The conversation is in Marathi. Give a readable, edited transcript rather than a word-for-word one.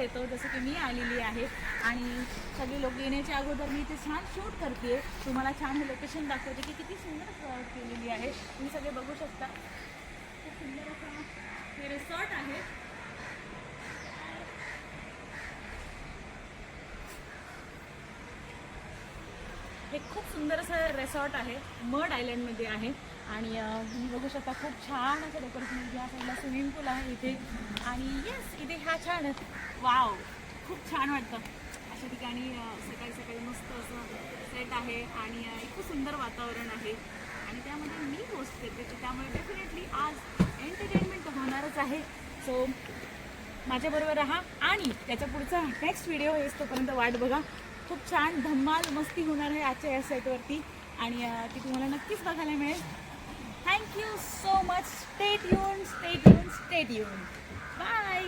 येतो, जसं की मी आलेली आहे आणि सगळे लोक येण्याच्या अगोदर मी इथे छान शूट करते, तुम्हाला छान हे लोकेशन दाखवते की किती सुंदर सजावट केलेली आहे. तुम्ही सगळे बघू शकता, खूप सुंदर असं हे रिसॉर्ट आहे. हे खूप सुंदर असं रिसॉर्ट आहे, मड आयलंडमध्ये आहे आणि तुम्ही बघू शकता खूप छान असं डेकोरेशन. या साईडला स्विमिंग पूल आहे इथे आणि येस इथे ह्या छान वाव, खूप छान वाटतं अशा ठिकाणी सकाळी सकाळी मस्त असं सेट आहे आणि इतकं सुंदर वातावरण आहे आणि त्यामध्ये मी होस्ट करते, तर त्यामुळे डेफिनेटली आज एंटरटेनमेंट होणारच आहे. सो माझ्याबरोबर राहा आणि त्याच्या पुढचा नेक्स्ट व्हिडिओ येस तोपर्यंत वाट बघा. खूप छान धम्माल मस्ती होणार आहे आजच्या या सेटवरती आणि ती तुम्हाला नक्कीच बघायला मिळेल. Thank you so much. Stay tune, stay tune, stay tune. Bye.